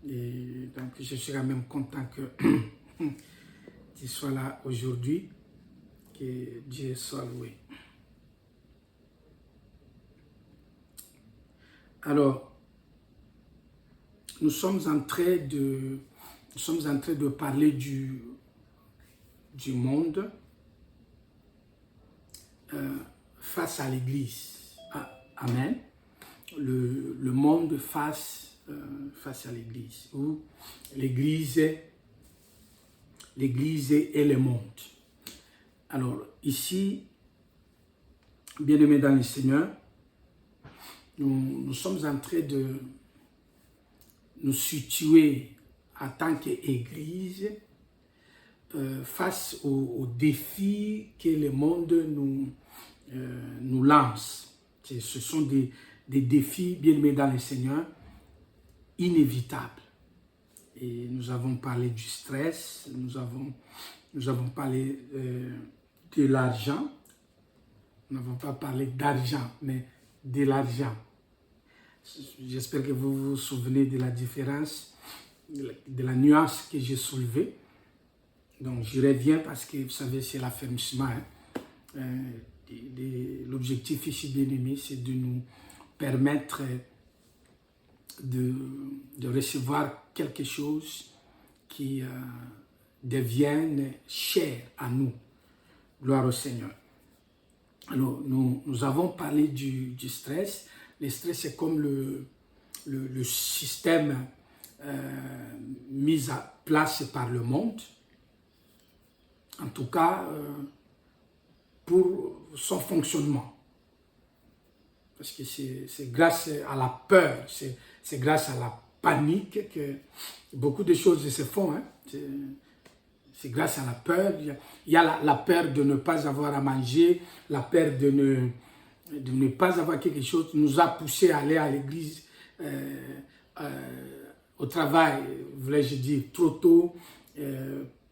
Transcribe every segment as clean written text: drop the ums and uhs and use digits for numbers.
Et donc, je suis quand même content que tu sois là aujourd'hui. Que Dieu soit loué. Alors, nous sommes en train de parler du monde face à l'Église. Amen. Le monde face à l'Église, ou l'Église et le monde. Alors, ici, bien-aimés dans le Seigneur, nous sommes en train de nous situer en tant qu'Église face aux défis que le monde nous lance. Ce sont des défis, bien-aimés dans le Seigneur, inévitables. Et nous avons parlé du stress, nous avons parlé de l'argent. Nous n'avons pas parlé d'argent, mais de l'argent. J'espère que vous vous souvenez de la différence, de la nuance que j'ai soulevée. Donc, je reviens parce que, vous savez, c'est l'affermissement. L'objectif ici, bien aimé, c'est de nous permettre de recevoir quelque chose qui devienne cher à nous. Gloire au Seigneur. Alors, nous avons parlé du stress. Le stress, c'est comme le système mis à place par le monde. En tout cas, pour son fonctionnement. Parce que c'est grâce à la peur, c'est grâce à la panique que beaucoup de choses se font. Hein. C'est grâce à la peur. Il y a la peur de ne pas avoir à manger, la peur de ne pas avoir quelque chose nous a poussé à aller à l'église, au travail, voulais-je dire, trop tôt.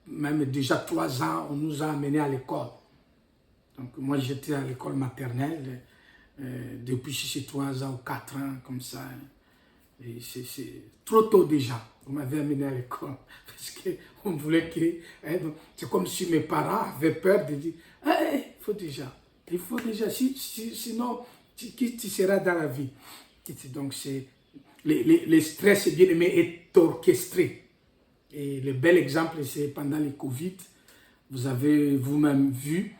Même déjà 3 ans, on nous a amenés à l'école. Donc moi, j'étais à l'école maternelle depuis 3 ans ou 4 ans, comme ça. Et c'est trop tôt déjà. On m'avait amené à l'école parce qu'on voulait que... c'est comme si mes parents avaient peur de dire il faut déjà, sinon, qui tu seras dans la vie? Donc, le stress, bien aimé, est orchestré. Et le bel exemple, c'est pendant le Covid. Vous avez vous-même vu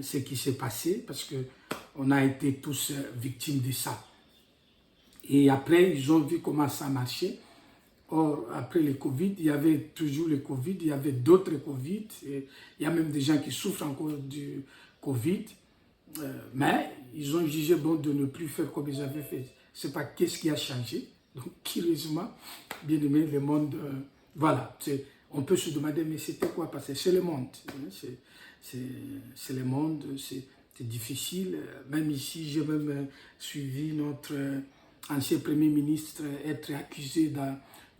ce qui s'est passé parce qu'on a été tous victimes de ça. Et après, ils ont vu comment ça marchait. Or, après le Covid, il y avait toujours le Covid, il y avait d'autres Covid. Et il y a même des gens qui souffrent encore du Covid. Mais ils ont jugé bon de ne plus faire comme ils avaient fait. Je ne sais pas qu'est-ce qui a changé. Donc, curieusement, bien aimé, le monde... voilà, on peut se demander, mais c'était quoi passer? C'est le monde. C'est le monde, c'est difficile. Même ici, j'ai même suivi notre ancien Premier ministre être accusé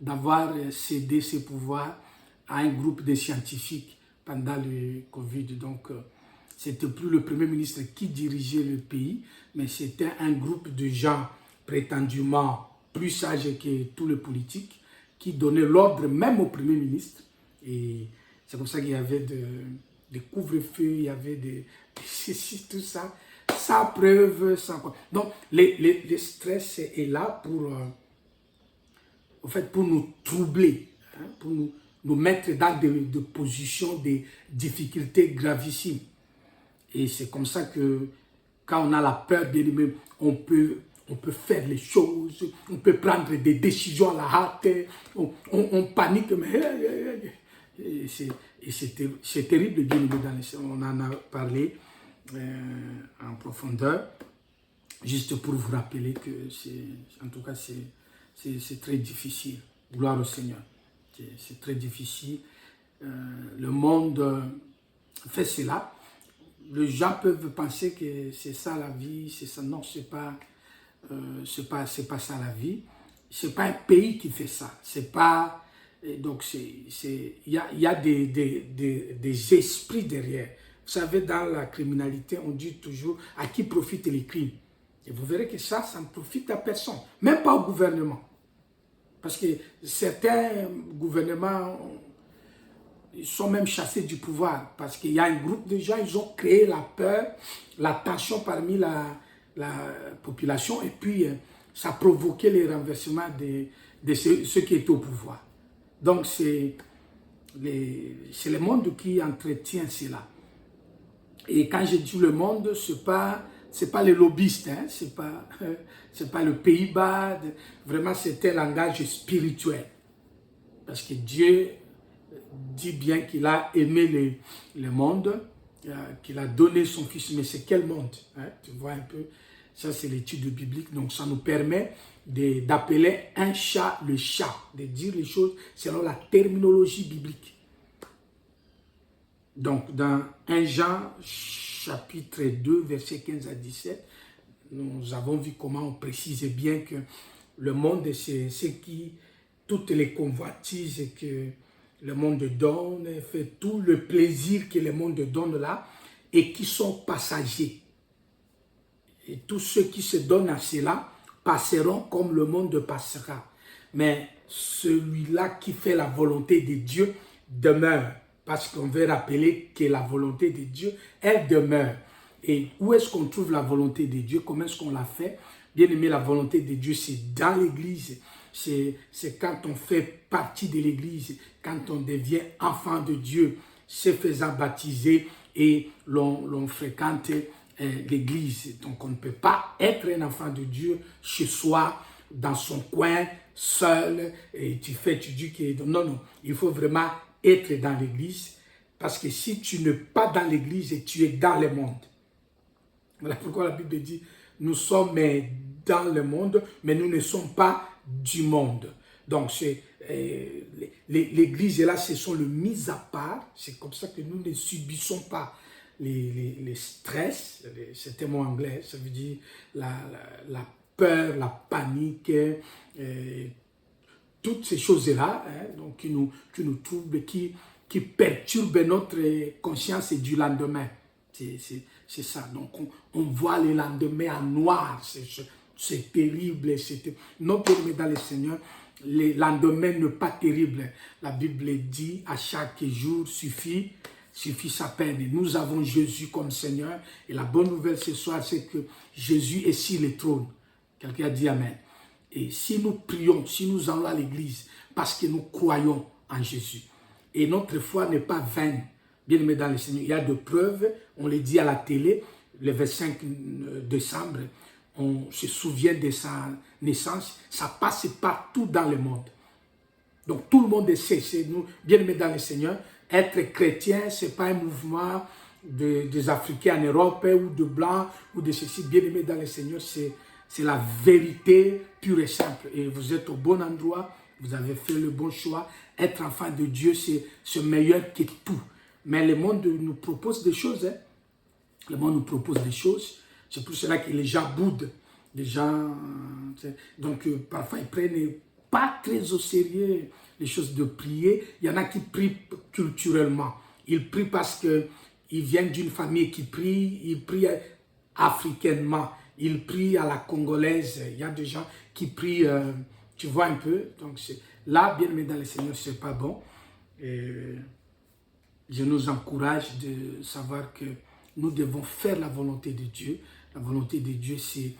d'avoir cédé ses pouvoirs à un groupe de scientifiques pendant le Covid. Donc, c'était plus le Premier ministre qui dirigeait le pays, mais c'était un groupe de gens prétendument plus sages que tous les politiques qui donnait l'ordre même au Premier ministre. Et c'est comme ça qu'il y avait des couvre-feux, il y avait tout ça, sans preuve, sans quoi. Donc, le stress est là pour, en fait, pour nous troubler, hein, pour nous mettre dans des positions de difficultés gravissimes. Et c'est comme ça que, quand on a la peur de nous-mêmes, on peut faire les choses, on peut prendre des décisions à la hâte, on panique, mais c'est terrible, bien aimé, on en a parlé en profondeur, juste pour vous rappeler que en tout cas c'est très difficile, gloire au Seigneur, c'est très difficile, le monde fait cela, les gens peuvent penser que c'est ça la vie, c'est ça, non, c'est pas ça la vie. C'est pas un pays qui fait ça. C'est pas... Donc, il y a des esprits derrière. Vous savez, dans la criminalité, on dit toujours à qui profitent les crimes. Et vous verrez que ça ne profite à personne. Même pas au gouvernement. Parce que certains gouvernements ils sont même chassés du pouvoir. Parce qu'il y a un groupe de gens, ils ont créé la peur, la tension parmi la population. Et puis, ça a provoqué les renversements de ceux qui étaient au pouvoir. Donc, c'est le monde qui entretient cela. Et quand je dis le monde, ce n'est pas les lobbyistes, hein, ce n'est pas le Pays-Bas. Vraiment, c'est un langage spirituel. Parce que Dieu dit bien qu'il a aimé le monde, qu'il a donné son Fils. Mais c'est quel monde, hein? Tu vois un peu, ça c'est l'étude biblique. Donc ça nous permet d'appeler un chat le chat, de dire les choses selon la terminologie biblique. Donc dans 1 Jean chapitre 2 verset 15 à 17, nous avons vu comment on précisait bien que le monde c'est ce qui, toutes les convoitises que le monde donne, fait tout le plaisir que le monde donne là, et qui sont passagers. Et tous ceux qui se donnent à cela passeront comme le monde passera. Mais celui-là qui fait la volonté de Dieu demeure. Parce qu'on veut rappeler que la volonté de Dieu, elle demeure. Et où est-ce qu'on trouve la volonté de Dieu? Comment est-ce qu'on la fait? Bien aimé, la volonté de Dieu, c'est dans l'Église. C'est quand on fait partie de l'Église, quand on devient enfant de Dieu, se faisant baptiser et l'on fréquente l'Église. Donc on ne peut pas être un enfant de Dieu chez soi, dans son coin, seul, et tu dis que... Non, non, il faut vraiment être dans l'Église, parce que si tu n'es pas dans l'Église, tu es dans le monde. Voilà pourquoi la Bible dit, nous sommes dans le monde, mais nous ne sommes pas du monde. Donc, l'Église, là, ce sont le mis à part. C'est comme ça que nous ne subissons pas les stress. C'est un mot anglais, ça veut dire la peur, la panique, toutes ces choses-là, hein, donc, qui nous troublent, qui perturbent notre conscience du lendemain. C'est ça. Donc, on voit le lendemain en noir. C'est terrible. Non, mais dans le Seigneur, le lendemain n'est pas terrible. La Bible dit, à chaque jour suffit sa peine. Nous avons Jésus comme Seigneur. Et la bonne nouvelle ce soir, c'est que Jésus est sur le trône. Quelqu'un a dit Amen. Et si nous prions, si nous allons à l'église, parce que nous croyons en Jésus, et notre foi n'est pas vaine, bien aimé dans le Seigneur, il y a de preuves, on les dit à la télé, le 25 décembre, on se souvient de sa naissance, ça passe partout dans le monde. Donc tout le monde sait, c'est nous, bien aimé dans le Seigneur, être chrétien, ce n'est pas un mouvement des Africains en Europe, ou de Blancs, ou de ceci, bien aimé dans le Seigneur, c'est la vérité pure et simple. Et vous êtes au bon endroit, vous avez fait le bon choix. Être enfant de Dieu, c'est meilleur que tout. Mais le monde nous propose des choses. Hein. Le monde nous propose des choses. C'est pour cela que les gens boudent. Les gens, donc parfois ils prennent pas très au sérieux les choses de prier. Il y en a qui prient culturellement. Ils prient parce qu'ils viennent d'une famille qui prie. Ils prient africainement. Ils prient à la congolaise. Il y a des gens qui prient, tu vois un peu. Donc là, bien aimé dans le Seigneur, ce n'est pas bon. Et je nous encourage de savoir que nous devons faire la volonté de Dieu. La volonté de Dieu, c'est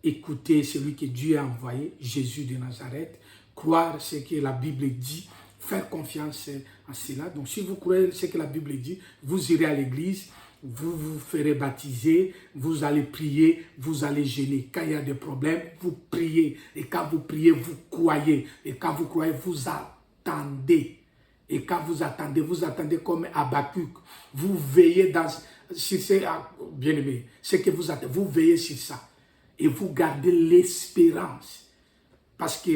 écouter celui que Dieu a envoyé, Jésus de Nazareth, croire ce que la Bible dit, faire confiance en cela. Donc si vous croyez ce que la Bible dit, vous irez à l'église, vous vous ferez baptiser, vous allez prier, vous allez jeûner. Quand il y a des problèmes, vous priez. Et quand vous priez, vous croyez. Et quand vous croyez, vous attendez. Et quand vous attendez comme Habakkuk. Vous veillez sur ce, bien aimé, ce que vous attendez, vous veillez sur ça. Et vous gardez l'espérance. Parce que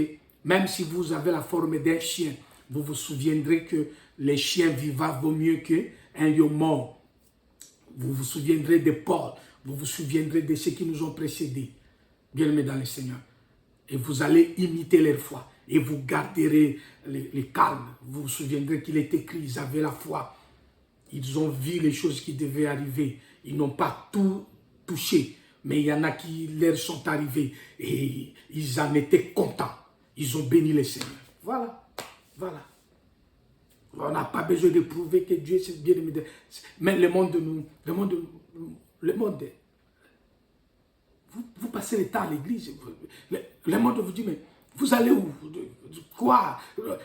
même si vous avez la forme d'un chien, vous vous souviendrez que les chiens vivants vaut mieux qu'un lion mort. Vous vous souviendrez de Paul, vous vous souviendrez de ceux qui nous ont précédés, bien aimés dans le Seigneur. Et vous allez imiter leur foi. Et vous garderez les calmes. Vous vous souviendrez qu'il est écrit, ils avaient la foi. Ils ont vu les choses qui devaient arriver. Ils n'ont pas tout touché Mais il y en a qui leur sont arrivés et ils en étaient contents. Ils ont béni le Seigneur. Voilà, voilà. On n'a pas besoin de prouver que Dieu est bien aimé. Mais le monde, vous passez le temps à l'église. Le monde vous dit, mais vous allez où? Quoi?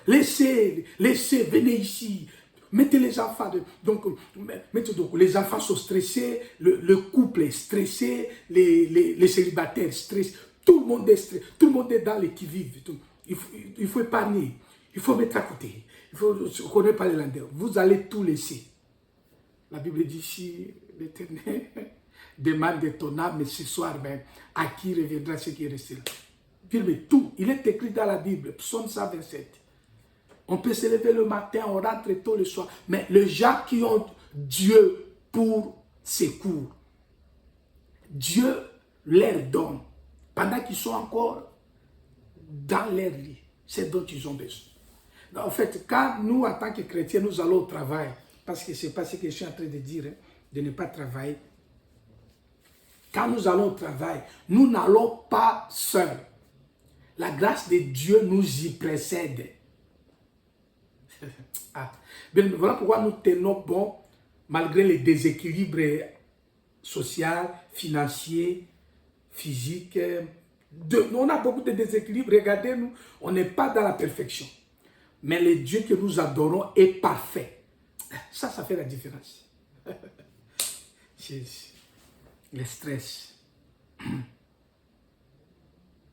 Laissez, venez ici. Mettez les enfants. Donc, les enfants sont stressés, le couple est stressé, les célibataires stressés. Tout le monde est stressé, tout le monde est dans les qui-vive. Il faut épargner, il faut mettre à côté. Il faut ne connaître pas les landais. Vous allez tout laisser. La Bible dit si l'Éternel demande de ton âme, mais ce soir même, à qui reviendra ce qui est resté là? Tout, il est écrit dans la Bible, Psaume 127. On peut se lever le matin, on rentre tôt le soir. Mais les gens qui ont Dieu pour secours, Dieu leur donne, pendant qu'ils sont encore dans leur lit, c'est dont ils ont besoin. En fait, quand nous, en tant que chrétiens, nous allons au travail, parce que ce n'est pas ce que je suis en train de dire, hein, de ne pas travailler. Quand nous allons au travail, nous n'allons pas seuls. La grâce de Dieu nous y précède. Bien, voilà pourquoi nous tenons bon, malgré les déséquilibres sociaux, financiers, physiques. On a beaucoup de déséquilibres. Regardez-nous, on n'est pas dans la perfection. Mais le Dieu que nous adorons est parfait. Ça fait la différence. Le stress.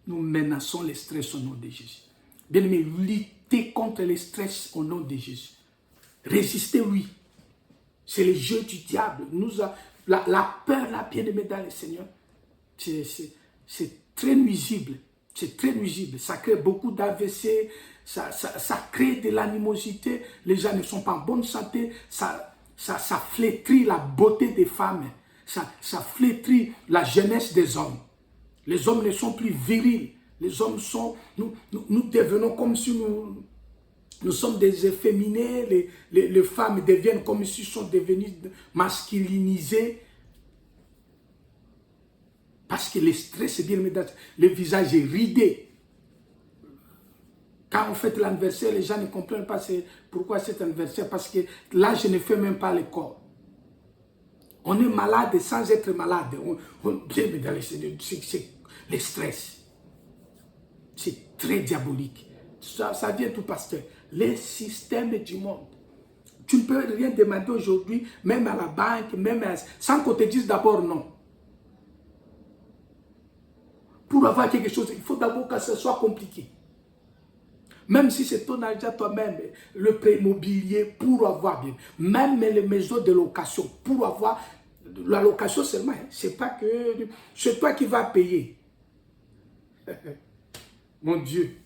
Nous menaçons le stress au nom de Jésus. Bien aimé, luttez contre le stress au nom de Jésus. Résistez, oui. C'est le jeu du diable. La peur, la bien aimée dans le Seigneur, c'est très nuisible. C'est très nuisible. Ça crée beaucoup d'AVC, ça crée de l'animosité. Les gens ne sont pas en bonne santé. Ça flétrit la beauté des femmes. Ça flétrit la jeunesse des hommes. Les hommes ne sont plus virils. Les hommes sont... Nous devenons comme si nous sommes des efféminés. Les femmes deviennent comme si sont devenues masculinisées. Parce que le stress, c'est bien, le visage est ridé. Quand on fête l'anniversaire, les gens ne comprennent pas pourquoi cet anniversaire. Parce que là, je ne fais même pas le corps. On est malade sans être malade. C'est le stress. C'est très diabolique. Ça vient tout pasteur. Les systèmes du monde. Tu ne peux rien demander aujourd'hui, même à la banque, sans qu'on te dise d'abord non. Pour avoir quelque chose, il faut d'abord que ce soit compliqué. Même si c'est ton argent toi-même, le prêt immobilier pour avoir bien. Même les maisons de location, pour avoir la location seulement. C'est pas que c'est toi qui vas payer. Mon Dieu.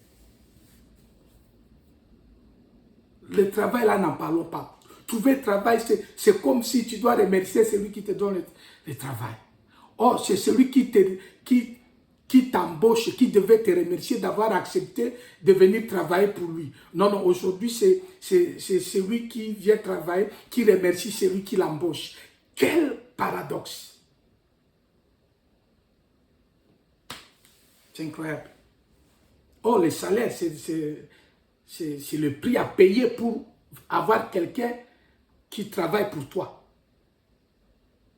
Le travail, là, n'en parlons pas. Trouver travail, c'est comme si tu dois remercier celui qui te donne le travail. Or, c'est celui qui t'embauche, qui devait te remercier d'avoir accepté de venir travailler pour lui. Non, aujourd'hui, c'est celui qui vient travailler, qui remercie celui qui l'embauche. Quel paradoxe! C'est incroyable. Oh, le salaire, c'est le prix à payer pour avoir quelqu'un qui travaille pour toi.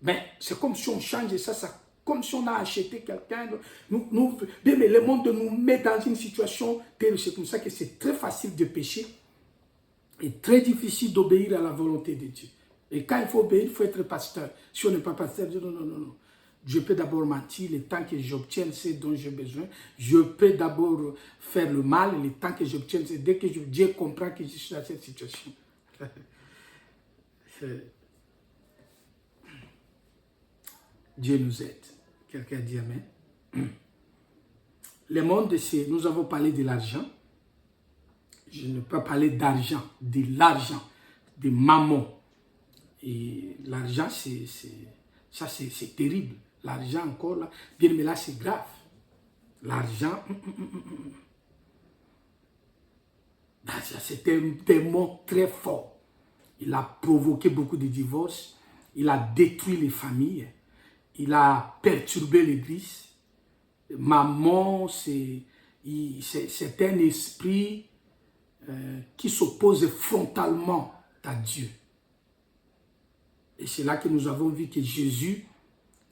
Mais c'est comme si on change ça comme si on a acheté quelqu'un. Mais le monde nous met dans une situation terrible. C'est comme ça que c'est très facile de pécher et très difficile d'obéir à la volonté de Dieu. Et quand il faut obéir, il faut être pasteur. Si on n'est pas pasteur, non. Je peux d'abord mentir le temps que j'obtienne ce dont j'ai besoin. Je peux d'abord faire le mal le temps que j'obtienne. Dès que Dieu comprend que je suis dans cette situation. Dieu nous aide. Quelqu'un dit amen. Le monde, nous avons parlé de l'argent. Je ne peux pas parler d'argent, de l'argent, de mammon. Et l'argent, c'est terrible. L'argent encore, là, bien, mais là, c'est grave. L'argent, c'est un démon très fort. Il a provoqué beaucoup de divorces. Il a détruit les familles. il a perturbé l'Église. Mammon, c'est un esprit qui s'oppose frontalement à Dieu. Et c'est là que nous avons vu que Jésus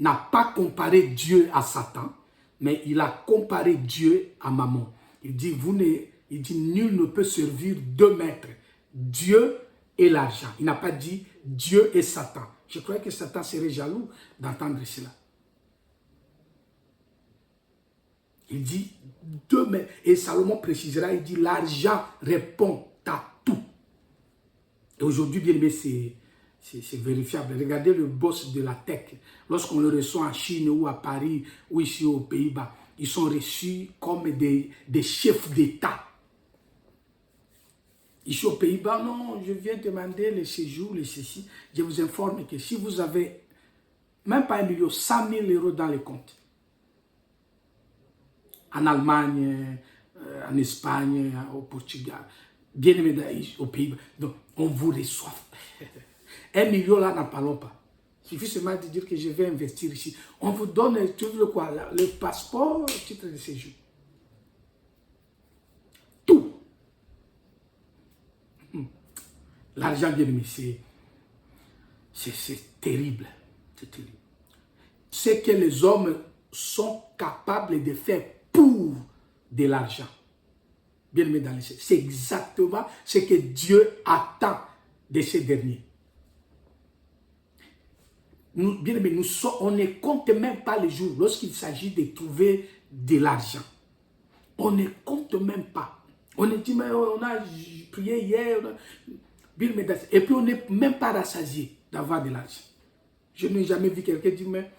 n'a pas comparé Dieu à Satan, mais il a comparé Dieu à Mammon. Il dit, nul ne peut servir deux maîtres, Dieu et l'argent. Il n'a pas dit Dieu et Satan. Je croyais que Satan serait jaloux d'entendre cela. Il dit deux maîtres. Et Salomon précisera, il dit l'argent répond à tout. Et aujourd'hui, bien aimé, c'est vérifiable. Regardez le boss de la tech. Lorsqu'on le reçoit en Chine ou à Paris ou ici aux Pays-Bas, ils sont reçus comme des chefs d'État. Ici aux Pays-Bas, non, je viens demander le séjour, le ceci. Je vous informe que si vous avez même pas 1 million, 100 000 euros dans les comptes, en Allemagne, en Espagne, au Portugal, bien aimé aux Pays-Bas, donc on vous reçoit. 1 million là, n'en parlons pas. Il suffit seulement de dire que je vais investir ici. On vous donne, tu veux quoi, le passeport, le titre de séjour. Tout. L'argent, bien aimé, c'est terrible. C'est terrible. Ce que les hommes sont capables de faire pour de l'argent. Bien aimé dans les cieux. C'est exactement ce que Dieu attend de ces derniers. Nous, bien aimé, on ne compte même pas les jours lorsqu'il s'agit de trouver de l'argent. On ne compte même pas. On a dit, mais on a prié hier. Et puis on n'est même pas rassasié d'avoir de l'argent. Je n'ai jamais vu quelqu'un dire, mais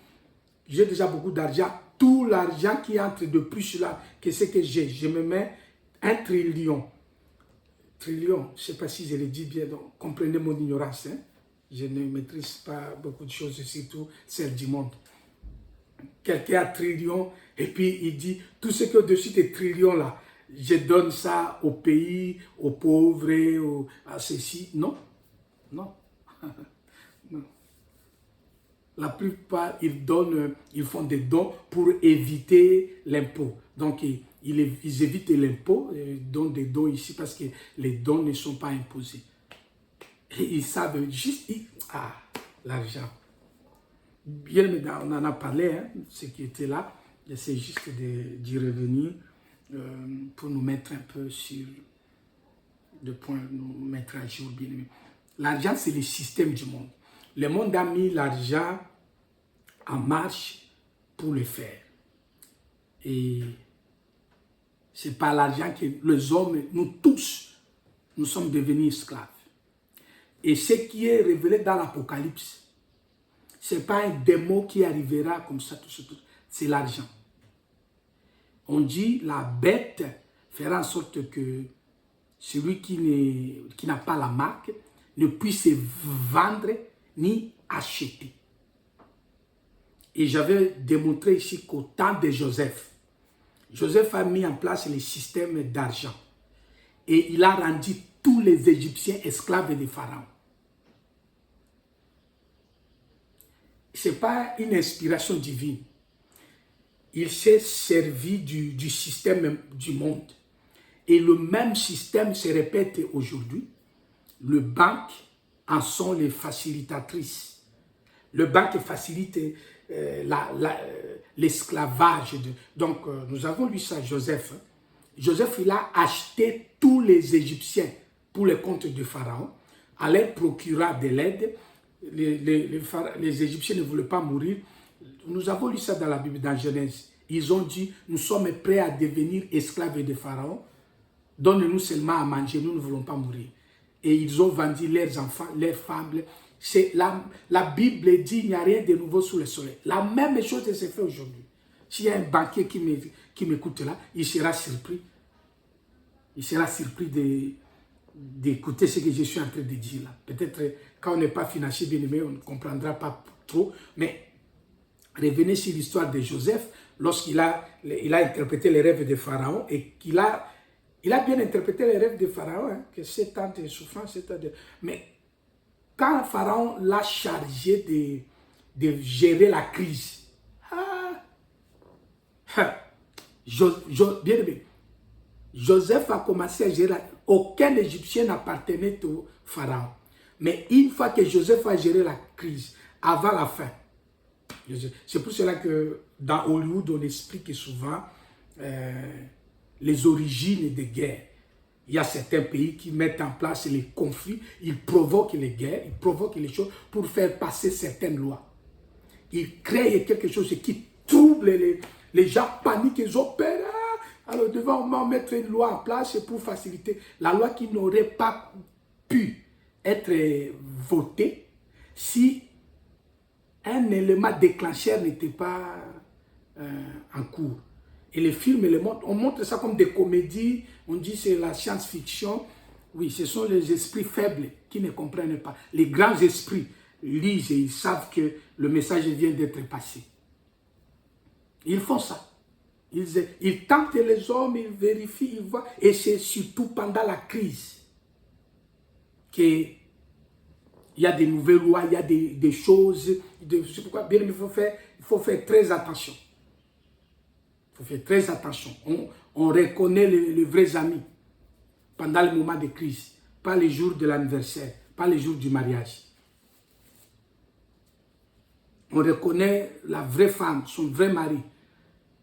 j'ai déjà beaucoup d'argent. Tout l'argent qui entre de plus là, que ce que j'ai, je me mets 1 trillion. Trillion, je ne sais pas si je le dis bien, donc comprenez mon ignorance. Hein? Je ne maîtrise pas beaucoup de choses, surtout celles du monde. Quelqu'un a trillion, et puis il dit, tout ce qui est au-dessus des trillions là, je donne ça au pays, aux pauvres, à ceci. Non, non, non. La plupart, ils font des dons pour éviter l'impôt. Donc, ils évitent l'impôt, ils donnent des dons ici parce que les dons ne sont pas imposés. Et ils savent juste, l'argent. Bien, on en a parlé, hein, ce qui était là. C'est juste d'y revenir pour nous mettre un peu sur le point, nous mettre à jour. L'argent, c'est le système du monde. Le monde a mis l'argent en marche pour le faire. Et c'est par l'argent que les hommes, nous tous, nous sommes devenus esclaves. Et ce qui est révélé dans l'Apocalypse, ce n'est pas un démon qui arrivera comme ça, tout, c'est l'argent. On dit la bête fera en sorte que celui qui n'a pas la marque ne puisse vendre ni acheter. Et j'avais démontré ici qu'au temps de Joseph, Joseph a mis en place le système d'argent. Et il a rendu tous les Égyptiens esclaves de Pharaon. Ce n'est pas une inspiration divine. Il s'est servi du système du monde. Et le même système se répète aujourd'hui. Les banques en sont les facilitatrices. Le banque facilite l'esclavage. Donc, nous avons lu ça, Joseph. Joseph, il a acheté tous les Égyptiens pour le compte de Pharaon, en leur procurant de l'aide. Les Égyptiens ne voulaient pas mourir. Nous avons lu ça dans la Bible, dans Genèse. Ils ont dit, nous sommes prêts à devenir esclaves de Pharaon. Donne-nous seulement à manger, nous ne voulons pas mourir. Et ils ont vendu leurs enfants, leurs femmes. La Bible dit, il n'y a rien de nouveau sous le soleil. La même chose se fait aujourd'hui. S'il y a un banquier qui m'écoute là, il sera surpris. Il sera surpris d'écouter ce que je suis en train de dire là. Peut-être quand on n'est pas financier bien aimé, on ne comprendra pas trop. Mais revenez sur l'histoire de Joseph, lorsqu'il a interprété les rêves de Pharaon et qu'il a bien interprété les rêves de Pharaon, hein, que 7 ans de souffrance, mais quand Pharaon l'a chargé de gérer la crise. Bien aimé, Joseph a commencé à gérer. Aucun Égyptien n'appartenait au Pharaon. Mais une fois que Joseph a géré la crise, avant la fin, c'est pour cela que dans Hollywood, on explique souvent les origines des guerres. Il y a certains pays qui mettent en place les conflits, ils provoquent les guerres, ils provoquent les choses pour faire passer certaines lois. Ils créent quelque chose qui trouble les gens, paniquent, ils ont peur. Alors devant mettre une loi en place pour faciliter la loi qui n'aurait pas pu être votée si un élément déclencheur n'était pas en cours. Et les films, on montre ça comme des comédies, on dit c'est la science-fiction. Oui, ce sont les esprits faibles qui ne comprennent pas. Les grands esprits lisent et ils savent que le message vient d'être passé. Ils font ça. Ils tentent les hommes, ils vérifient, ils voient. Et c'est surtout pendant la crise qu'il y a des nouvelles lois, il y a des choses. C'est pourquoi bien il faut faire très attention. Il faut faire très attention. On reconnaît les vrais amis pendant le moment de crise, pas les jours de l'anniversaire, pas les jours du mariage. On reconnaît la vraie femme, son vrai mari,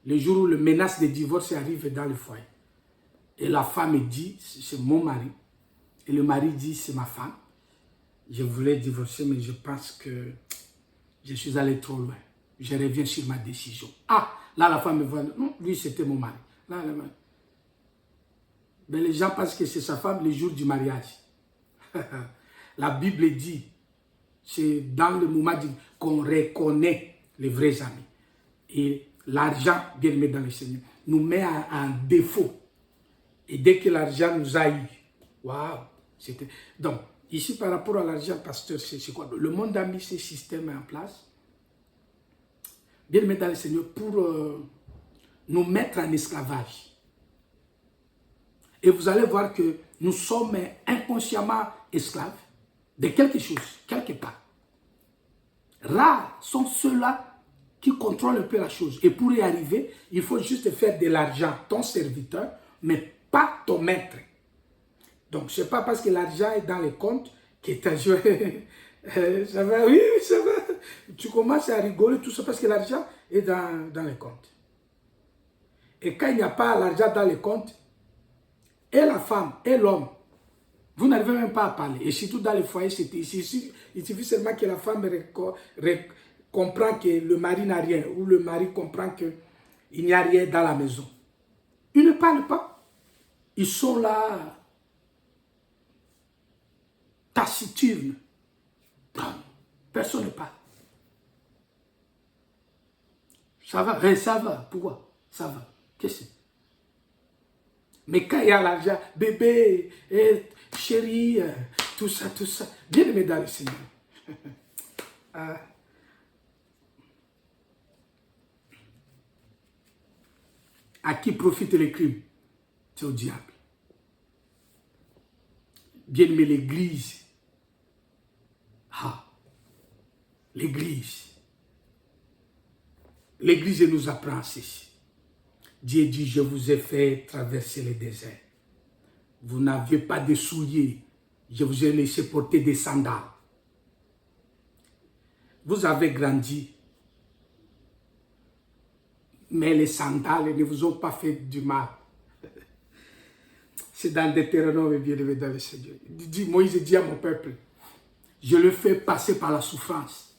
le jour où le menace de divorce arrive dans le foyer. Et la femme dit, c'est mon mari. Et le mari dit, c'est ma femme. Je voulais divorcer, mais je pense que je suis allé trop loin. Je reviens sur ma décision. Ah, là, la femme me voit. Non, lui, c'était mon mari. Là, mais les gens pensent que c'est sa femme le jour du mariage. La Bible dit, c'est dans le moment qu'on reconnaît les vrais amis. Et l'argent, bien aimé dans le Seigneur, nous met en défaut. Et dès que l'argent nous a eu, waouh, c'était... Donc, ici, par rapport à l'argent, pasteur, c'est quoi? Le monde a mis ces systèmes en place, bien aimé dans le Seigneur, pour nous mettre en esclavage. Et vous allez voir que nous sommes inconsciemment esclaves de quelque chose, quelque part. Rares sont ceux-là qui contrôlent un peu la chose. Et pour y arriver, il faut juste faire de l'argent ton serviteur, mais pas ton maître. Donc, ce n'est pas parce que l'argent est dans les comptes que tu as joué. Ça va, oui, ça va. Tu commences à rigoler, tout ça, parce que l'argent est dans les comptes. Et quand il n'y a pas l'argent dans les comptes, et la femme, et l'homme, vous n'arrivez même pas à parler. Et surtout dans les foyers, il suffit seulement que la femme comprend que le mari n'a rien, ou le mari comprend qu'il n'y a rien dans la maison. Ils ne parlent pas. Ils sont là, taciturnes. Personne ne parle. Ça va, ça va. Pourquoi? Ça va. Qu'est-ce que c'est? Mais quand il y a l'argent, bébé, chérie, tout ça, bien aimé dans le Seigneur. À qui profitent les crimes? C'est au diable. Bien aimé, l'Église. L'Église. L'Église nous apprend ceci. Dieu dit, je vous ai fait traverser le désert. Vous n'aviez pas de souliers. Je vous ai laissé porter des sandales. Vous avez grandi. Mais les sandales ne vous ont pas fait du mal. C'est dans Deutéronome, bien aimé dans le Seigneur. Moïse dit à mon peuple, je le fais passer par la souffrance,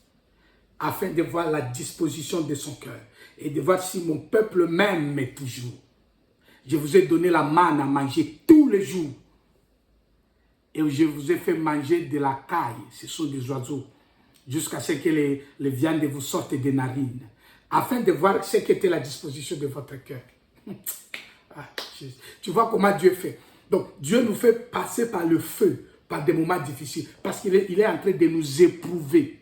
afin de voir la disposition de son cœur et de voir si mon peuple m'aime toujours. Je vous ai donné la manne à manger tous les jours. Et je vous ai fait manger de la caille, ce sont des oiseaux, jusqu'à ce que les viandes vous sortent des narines, afin de voir ce qu'était la disposition de votre cœur. Tu vois comment Dieu fait. Donc, Dieu nous fait passer par le feu, par des moments difficiles, parce qu'il est en train de nous éprouver.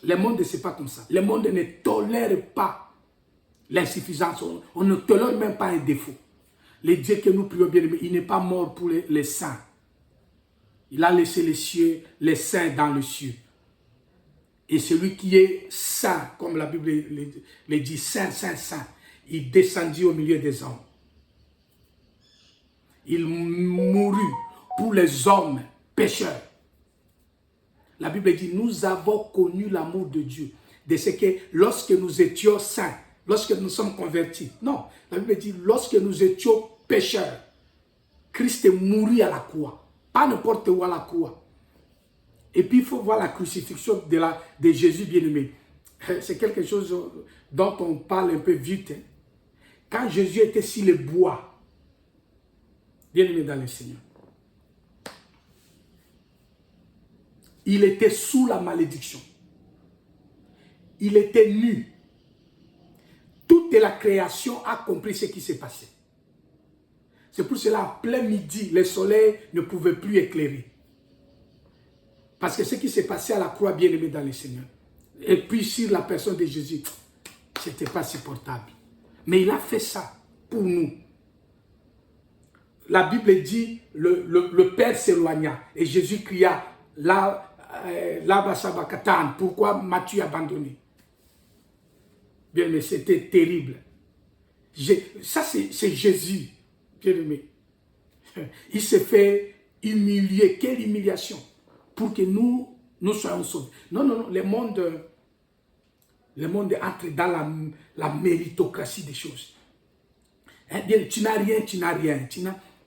Le monde, ce n'est pas comme ça. Le monde ne tolère pas l'insuffisance. On ne tolère même pas un défaut. Le Dieu que nous prions bien, il n'est pas mort pour les saints. Il a laissé les cieux, les saints dans le cieux. Et celui qui est saint, comme la Bible le dit, saint, saint, saint, il descendit au milieu des hommes. Il mourut pour les hommes pécheurs. La Bible dit, nous avons connu l'amour de Dieu. De ce que lorsque nous étions saints, lorsque nous sommes convertis. Non, la Bible dit, lorsque nous étions pécheurs, Christ est mouru à la croix. Pas n'importe où à la croix. Et puis il faut voir la crucifixion de Jésus bien-aimé. C'est quelque chose dont on parle un peu vite. Quand Jésus était sur le bois, bien-aimé dans le Seigneur, il était sous la malédiction. Il était nu. Toute la création a compris ce qui s'est passé. C'est pour cela, en plein midi, le soleil ne pouvait plus éclairer. Parce que ce qui s'est passé à la croix, bien aimé dans le Seigneur, et puis sur la personne de Jésus, ce n'était pas supportable. Mais il a fait ça pour nous. La Bible dit, le Père s'éloigna et Jésus cria, pourquoi m'as-tu abandonné? Bien aimé, c'était terrible. Ça, c'est Jésus, bien aimé. Il s'est fait humilier. Quelle humiliation! Pour que nous soyons sauvés. Non, non, non, le monde entre dans la méritocratie des choses. Hein, bien, tu n'as rien, tu n'as rien.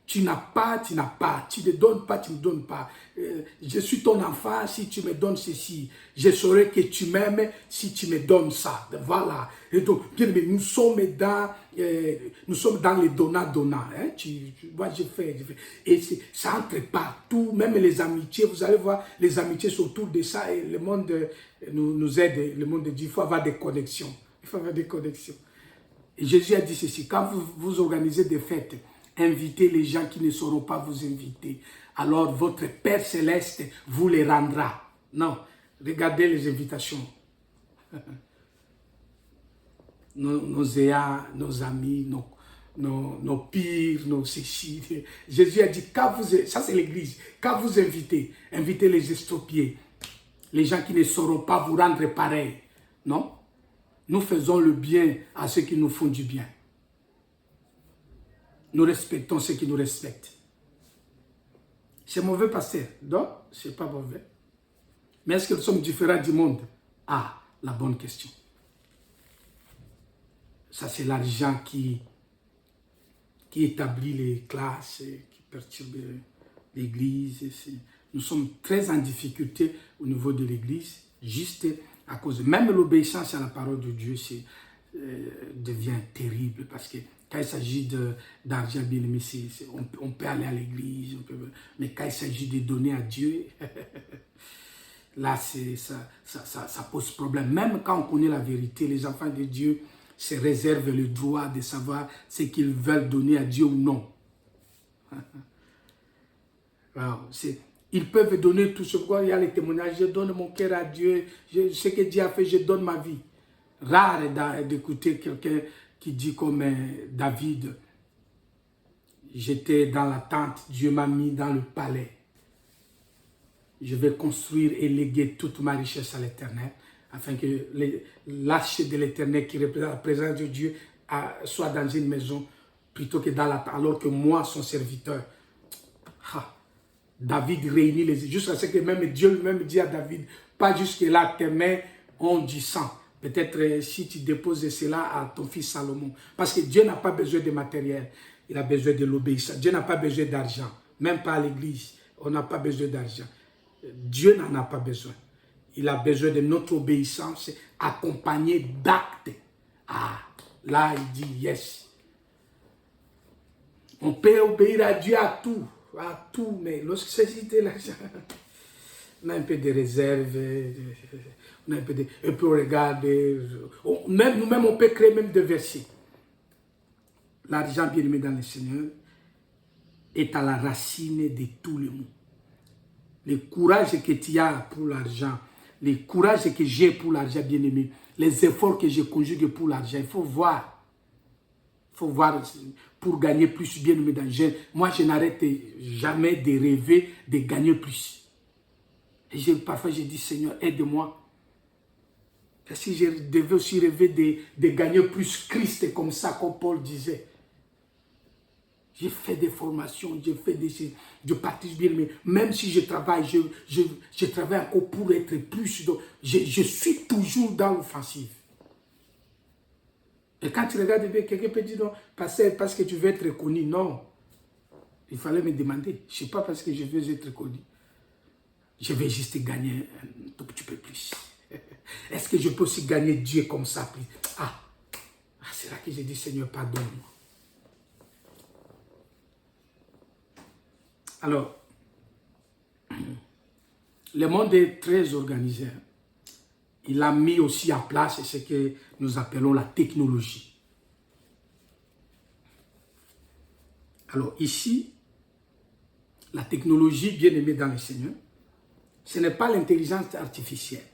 Tu n'as pas, tu n'as pas. Tu ne donnes pas, tu ne donnes pas. Je suis ton enfant si tu me donnes ceci. Je saurai que tu m'aimes si tu me donnes ça. Voilà. Et donc, bien, mais nous sommes dans les donnants-donnants. Hein? Moi, je fais. Et ça entre partout, même les amitiés. Vous allez voir, les amitiés sont autour de ça. Et le monde nous aide. Le monde dit, il faut avoir des connexions. Il faut avoir des connexions. Et Jésus a dit ceci, quand vous organisez des fêtes, invitez les gens qui ne sauront pas vous inviter. Alors votre Père Céleste vous les rendra. Non, regardez les invitations. Nos aïeux, nos amis, nos pires, nos ceci. Jésus a dit, ça c'est l'église, quand vous invitez les estropiés, les gens qui ne sauront pas vous rendre pareil. Non, nous faisons le bien à ceux qui nous font du bien. Nous respectons ceux qui nous respectent. C'est mauvais, pasteur? Non, ce n'est pas mauvais. Mais est-ce que nous sommes différents du monde? Ah, la bonne question. Ça, c'est l'argent qui établit les classes, qui perturbe l'église. Nous sommes très en difficulté au niveau de l'église, juste à cause. Même l'obéissance à la parole de Dieu devient terrible parce que quand il s'agit d'argent bien aimé, on peut aller à l'église, mais quand il s'agit de donner à Dieu, là, ça pose problème. Même quand on connaît la vérité, les enfants de Dieu se réservent le droit de savoir ce qu'ils veulent donner à Dieu ou non. Alors, ils peuvent donner tout ce quoi. Il y a les témoignages, je donne mon cœur à Dieu, ce que Dieu a fait, je donne ma vie. Rare d'écouter quelqu'un qui dit comme David, j'étais dans la tente, Dieu m'a mis dans le palais. Je vais construire et léguer toute ma richesse à l'Éternel, afin que l'arche de l'Éternel qui représente la présence de Dieu soit dans une maison plutôt que dans la tente, alors que moi, son serviteur. David réunit les jusqu'à ce que même Dieu lui-même dit à David, pas jusque là tes mains ont du sang. Peut-être si tu déposes cela à ton fils Salomon. Parce que Dieu n'a pas besoin de matériel. Il a besoin de l'obéissance. Dieu n'a pas besoin d'argent. Même pas à l'église. On n'a pas besoin d'argent. Dieu n'en a pas besoin. Il a besoin de notre obéissance accompagnée d'actes. Ah, là il dit yes. On peut obéir à Dieu à tout. À tout. Mais lorsque c'est de l'argent, on a un peu de réserve. On peut regarder, nous-mêmes on peut créer même des versets. L'argent bien aimé dans le Seigneur est à la racine de tous les maux. Le courage que tu as pour l'argent, le courage que j'ai pour l'argent bien aimé, les efforts que je conjugue pour l'argent, il faut voir. Il faut voir pour gagner plus, bien aimé dans le jeûne. Moi, je n'arrête jamais de rêver de gagner plus. Et parfois, je dis, Seigneur, aide-moi. Si je devais aussi rêver de gagner plus Christ, comme ça, comme Paul disait. J'ai fait des formations, j'ai fait des choses, je participe bien, mais même si je travaille, je travaille encore pour être plus. Donc, je suis toujours dans l'offensive. Et quand tu regardes, quelqu'un peut dire, non, parce que tu veux être connu. Non. Il fallait me demander. Je ne sais pas parce que je veux être connu. Je vais juste gagner un tout petit peu plus. Est-ce que je peux aussi gagner Dieu comme ça? C'est là que j'ai dit, Seigneur, pardonne-moi. Alors, le monde est très organisé. Il a mis aussi en place ce que nous appelons la technologie. Alors ici, la technologie bien aimée dans le Seigneur, ce n'est pas l'intelligence artificielle.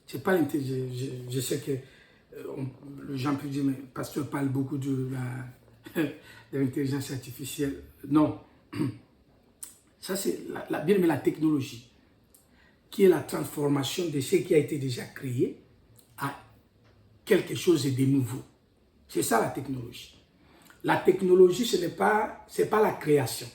C'est pas l'intelligence. Je sais que les gens peuvent dire, mais le pasteur parle beaucoup de l'intelligence artificielle. Non. Ça, c'est bien aimé la technologie, qui est la transformation de ce qui a été déjà créé à quelque chose de nouveau. C'est ça la technologie. La technologie, ce n'est pas la création.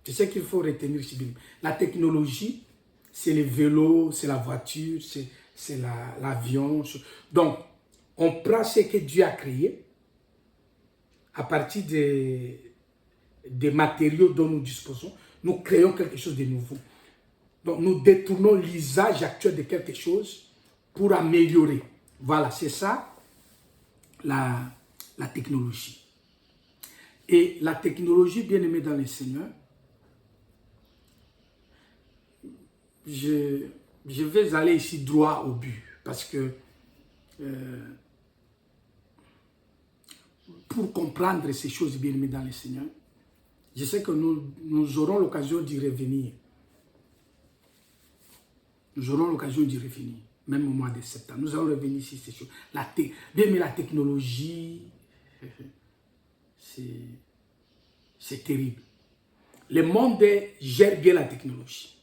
C'est ce qu'il faut retenir ici. La technologie, c'est le vélo, c'est la voiture, c'est l'avion. Donc, on prend ce que Dieu a créé à partir des matériaux dont nous disposons. Nous créons quelque chose de nouveau. Donc, nous détournons l'usage actuel de quelque chose pour améliorer. Voilà, c'est ça la technologie. Et la technologie, bien aimée dans le Seigneur, je vais aller ici droit au but. Parce que pour comprendre ces choses bien aimées dans le Seigneur, je sais que nous aurons l'occasion d'y revenir. Nous aurons l'occasion d'y revenir, même au mois de septembre. Nous allons revenir sur ces choses. Bien aimé, la technologie, c'est terrible. Le monde gère bien la technologie.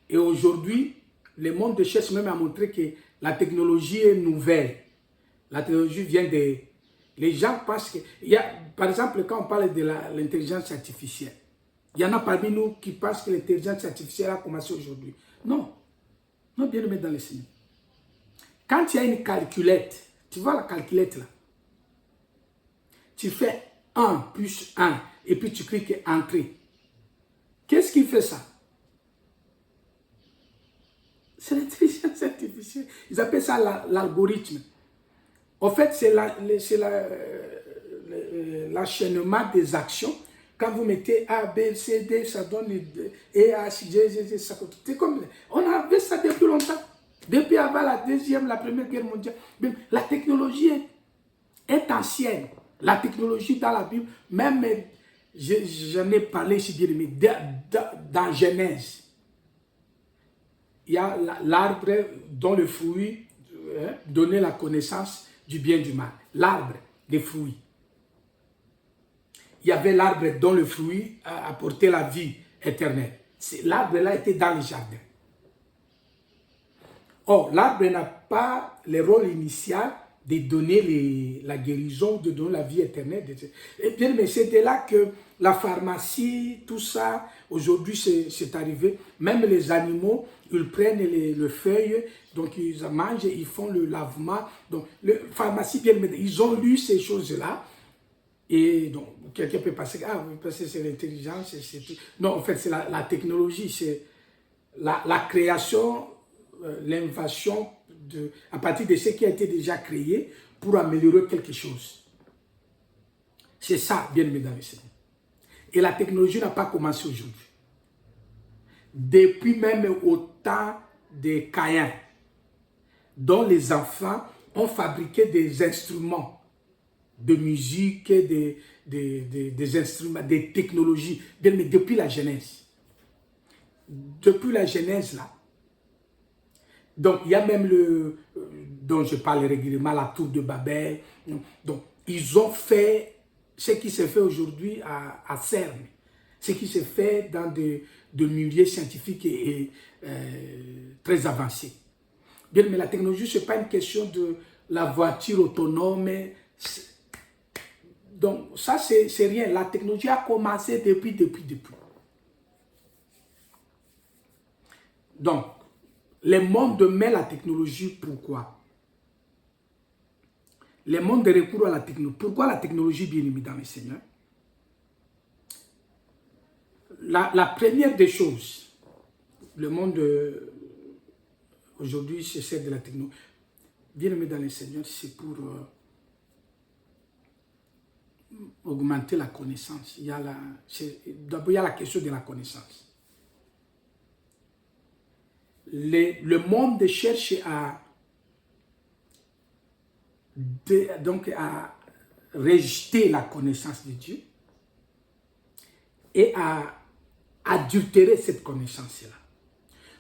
Et aujourd'hui, le monde cherche même à montrer que la technologie est nouvelle. La technologie vient de... Les gens pensent que... par exemple, quand on parle de l'intelligence artificielle, il y en a parmi nous qui pensent que l'intelligence artificielle a commencé aujourd'hui. Non. Non, bien aimé dans le Seigneur. Quand il y a une calculette, tu vois la calculette là, tu fais 1 plus 1 et puis tu cliques Entrée. Qu'est-ce qui fait ça? C'est l'intelligence artificielle. Ils appellent ça l'algorithme. En fait, c'est l'enchaînement des actions. Quand vous mettez A, B, C, D, ça donne E, H, G, G, G, ça continue. C'est comme, on avait ça depuis longtemps. Depuis avant la Première Guerre mondiale. La technologie est ancienne. La technologie dans la Bible, même, j'en ai parlé ici, bien aimé, dans Genèse. Il y a l'arbre dont le fruit donnait la connaissance du bien et du mal. L'arbre des fruits. Il y avait l'arbre dont le fruit apportait la vie éternelle. L'arbre-là était dans le jardin. Or, l'arbre n'a pas le rôle initial de donner la guérison, de donner la vie éternelle. Et bien, mais c'est de là que la pharmacie, tout ça, aujourd'hui, c'est arrivé. Même les animaux, ils prennent les feuilles, donc ils mangent, ils font le lavement. Donc, la pharmacie, bien, ils ont lu ces choses-là. Et donc, quelqu'un peut penser, parce que c'est l'intelligence, c'est tout. Non, en fait, c'est la technologie, c'est la création, l'invention à partir de ce qui a été déjà créé pour améliorer quelque chose. C'est ça, bien aimé dans le Seigneur. Et la technologie n'a pas commencé aujourd'hui. Depuis même au temps de Caïn, dont les enfants ont fabriqué des instruments de musique, des instruments, des technologies, bien, mais depuis la Genèse. Depuis la Genèse, là, Donc, il y a même le, dont je parle régulièrement, la tour de Babel. Donc, ils ont fait ce qui se fait aujourd'hui à CERN, ce qui se fait dans de milieux scientifiques et très avancés. Bien, mais la technologie, ce n'est pas une question de la voiture autonome. Donc, ça, c'est rien. La technologie a commencé depuis. Donc, les mondes mettent la technologie, pourquoi? Les mondes recourent à la technologie. Pourquoi la technologie, bien aimée dans le Seigneur? La première des choses, le monde aujourd'hui, c'est de la technologie. Bien aimé dans le Seigneur, c'est pour augmenter la connaissance. D'abord, il y a la question de la connaissance. Le monde cherche à rejeter la connaissance de Dieu et à adultérer cette connaissance-là.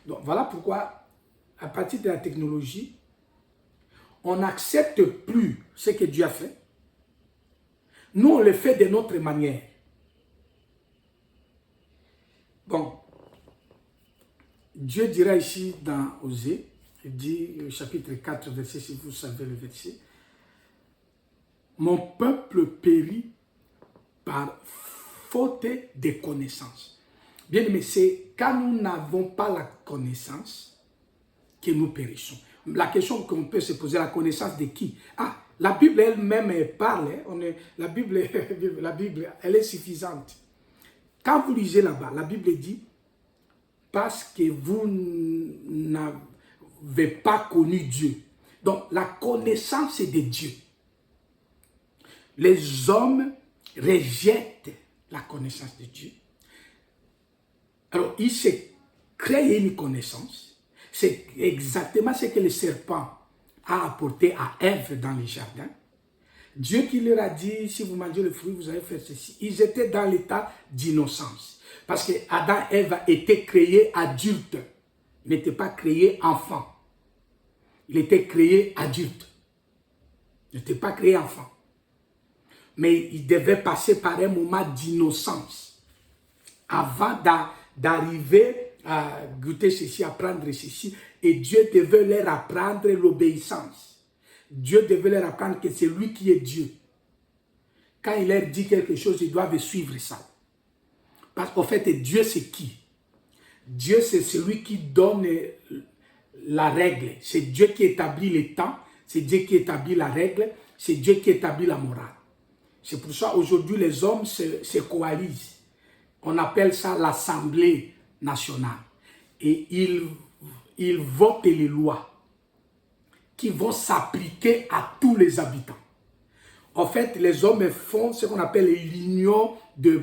Donc voilà pourquoi, à partir de la technologie, on n'accepte plus ce que Dieu a fait. Nous, on le fait de notre manière. Bon, Dieu dira ici dans Osée, il dit, chapitre 4, verset, si vous savez le verset, « Mon peuple périt par faute de connaissance. » Bien aimé, c'est quand nous n'avons pas la connaissance que nous périssons. La question qu'on peut se poser, la connaissance de qui? Ah, la Bible elle-même parle, la Bible, elle est suffisante. Quand vous lisez là-bas, la Bible dit, parce que vous n'avez pas connu Dieu. Donc, la connaissance de Dieu. Les hommes rejettent la connaissance de Dieu. Alors, il s'est créé une connaissance. C'est exactement ce que le serpent a apporté à Ève dans le jardin. Dieu qui leur a dit, si vous mangez le fruit, vous allez faire ceci. Ils étaient dans l'état d'innocence. Parce que Adam et Ève étaient créés adultes. Ils n'étaient pas créés enfants. Ils étaient créés adultes. Ils n'étaient pas créés enfants. Mais ils devaient passer par un moment d'innocence avant d'arriver à goûter ceci, à prendre ceci. Et Dieu devait leur apprendre l'obéissance. Dieu devait leur apprendre que c'est lui qui est Dieu. Quand il leur dit quelque chose, ils doivent suivre ça. Parce qu'en fait, Dieu c'est qui? Dieu c'est celui qui donne la règle. C'est Dieu qui établit les temps. C'est Dieu qui établit la règle. C'est Dieu qui établit la morale. C'est pour ça aujourd'hui les hommes se coalisent. On appelle ça l'Assemblée nationale. Et ils votent les lois qui vont s'appliquer à tous les habitants. En fait, les hommes font ce qu'on appelle l'union de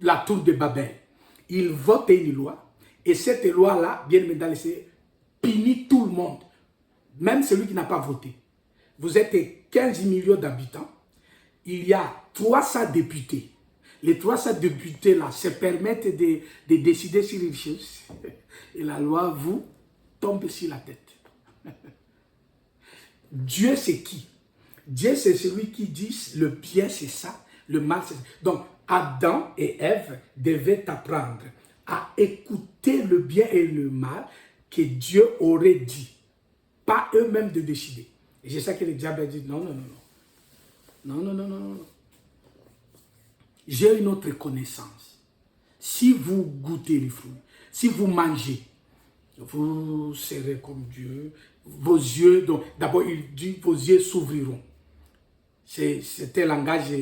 la tour de Babel. Ils votent une loi et cette loi-là, bien évidemment, punit tout le monde, même celui qui n'a pas voté. Vous êtes 15 millions d'habitants. Il y a 300 députés. Les 300 députés-là se permettent de décider sur une chose et la loi vous tombe sur la tête. Dieu, c'est qui? Dieu, c'est celui qui dit le bien, c'est ça, le mal, c'est ça. Donc, Adam et Ève devaient apprendre à écouter le bien et le mal que Dieu aurait dit, pas eux-mêmes de décider. Et c'est ça que le diable a dit, non, non, non, non. Non, non, non, non, non. J'ai une autre connaissance. Si vous goûtez les fruits, si vous mangez, vous serez comme Dieu. Vos yeux, donc d'abord il dit, vos yeux s'ouvriront. C'est un langage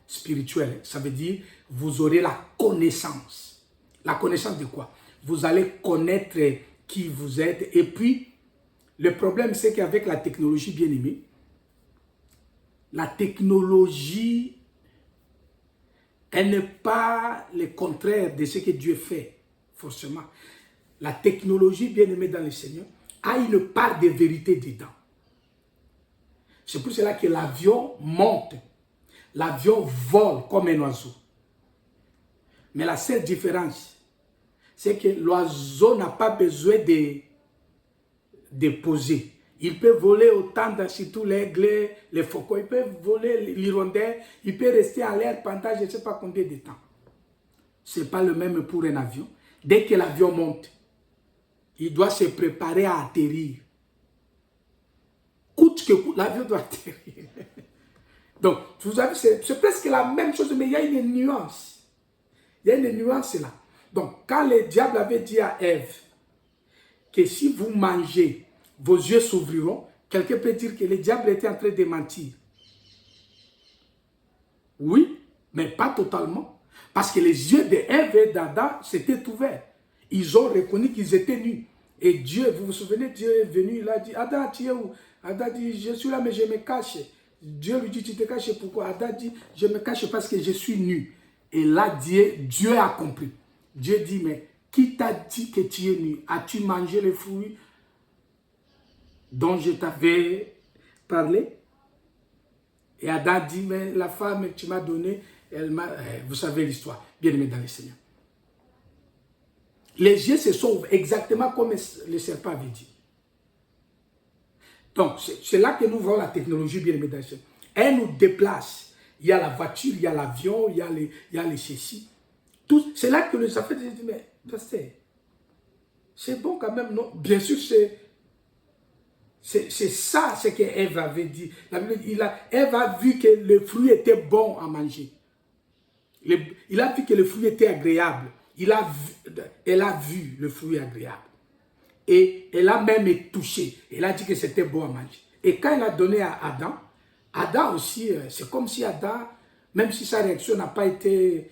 spirituel. Ça veut dire, vous aurez la connaissance. La connaissance de quoi? Vous allez connaître qui vous êtes. Et puis, le problème, c'est qu'avec la technologie, bien aimée, la technologie, elle n'est pas le contraire de ce que Dieu fait, forcément. La technologie, bien aimée dans le Seigneur, a une part de vérité dedans. C'est pour cela que l'avion monte, l'avion vole comme un oiseau. Mais la seule différence, c'est que l'oiseau n'a pas besoin déposer. Il peut voler autant dans surtout l'aigle, les faucons. Il peut voler l'hirondelle. Il peut rester en l'air pendant je ne sais pas combien de temps. Ce n'est pas le même pour un avion. Dès que l'avion monte, il doit se préparer à atterrir. Coûte que coûte, l'avion doit atterrir. Donc, vous savez, c'est presque la même chose, mais il y a une nuance. Il y a une nuance là. Donc, quand le diable avait dit à Ève que si vous mangez, vos yeux s'ouvriront, quelqu'un peut dire que le diable était en train de mentir. Oui, mais pas totalement. Parce que les yeux d'Ève et d'Adam s'étaient ouverts. Ils ont reconnu qu'ils étaient nus. Et Dieu, vous vous souvenez, Dieu est venu, il a dit, Adam, tu es où? Adam dit, je suis là, mais je me cache. Dieu lui dit, tu te caches pourquoi? Adam dit, je me cache parce que je suis nu. Et là, Dieu a compris. Dieu dit, mais qui t'a dit que tu es nu? As-tu mangé les fruits dont je t'avais parlé? Et Adam dit, mais la femme que tu m'as donnée, vous savez l'histoire, bien aimé dans le Seigneur. Les yeux se sont ouverts exactement comme le serpent avait dit. Donc, c'est là que nous voyons la technologie, bien aimé dans le Seigneur. Elle nous déplace. Il y a la voiture, il y a l'avion, il y a les châssis. C'est là que les affaires disent, mais pasteur, c'est bon quand même, non? Bien sûr, c'est ça ce qu'Ève avait dit. Ève a vu que le fruit était bon à manger. Il a vu que le fruit était agréable. Elle a vu le fruit agréable. Et elle a même touché. Elle a dit que c'était bon à manger. Et quand elle a donné à Adam, Adam aussi, c'est comme si Adam, même si sa réaction n'a pas été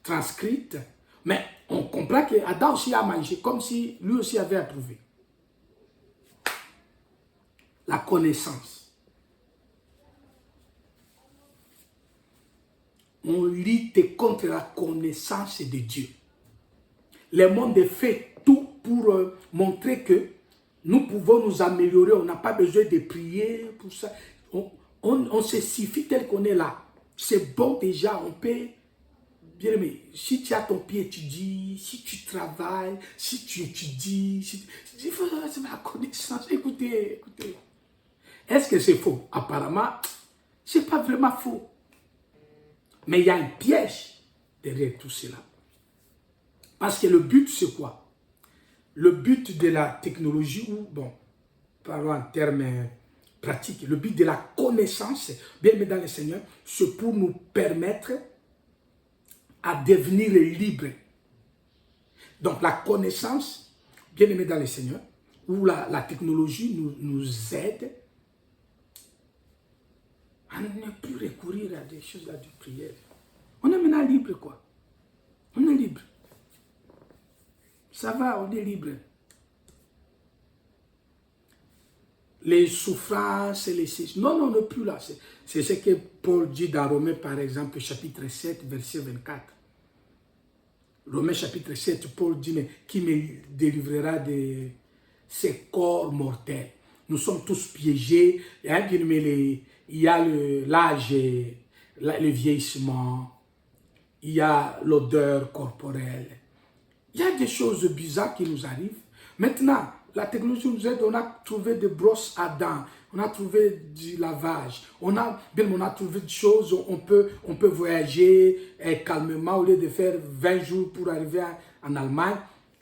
transcrite, mais on comprend que Adam aussi a mangé, comme si lui aussi avait approuvé. La connaissance. On lutte contre la connaissance de Dieu. Le monde fait tout pour montrer que nous pouvons nous améliorer. On n'a pas besoin de prier pour ça. On se suffit tel qu'on est là. C'est bon déjà, on peut. Bien aimé, si tu as ton pied étudié, si tu travailles, si tu étudies, c'est ma connaissance. Écoutez. Est-ce que c'est faux? Apparemment, ce n'est pas vraiment faux. Mais il y a un piège derrière tout cela. Parce que le but, c'est quoi? Le but de la technologie, ou bon, parlons en termes pratiques, le but de la connaissance, bien aimé dans le Seigneur, c'est pour nous permettre à devenir libre. Donc la connaissance, bien aimé dans le Seigneur, où la technologie nous aide à ne plus recourir à des choses de prière. On est maintenant libre, quoi. On est libre. Ça va, on est libre. Les souffrances, non, on n'est plus là. C'est ce que Paul dit dans Romains, par exemple, chapitre 7, verset 24. Romains chapitre 7, Paul dit, mais qui me délivrera de ces corps mortels? Nous sommes tous piégés. Hein, il y a l'âge, le vieillissement, il y a l'odeur corporelle. Il y a des choses bizarres qui nous arrivent. Maintenant, la technologie nous aide, on a trouvé des brosses à dents, on a trouvé du lavage, on a trouvé des choses, on peut voyager calmement au lieu de faire 20 jours pour arriver en Allemagne.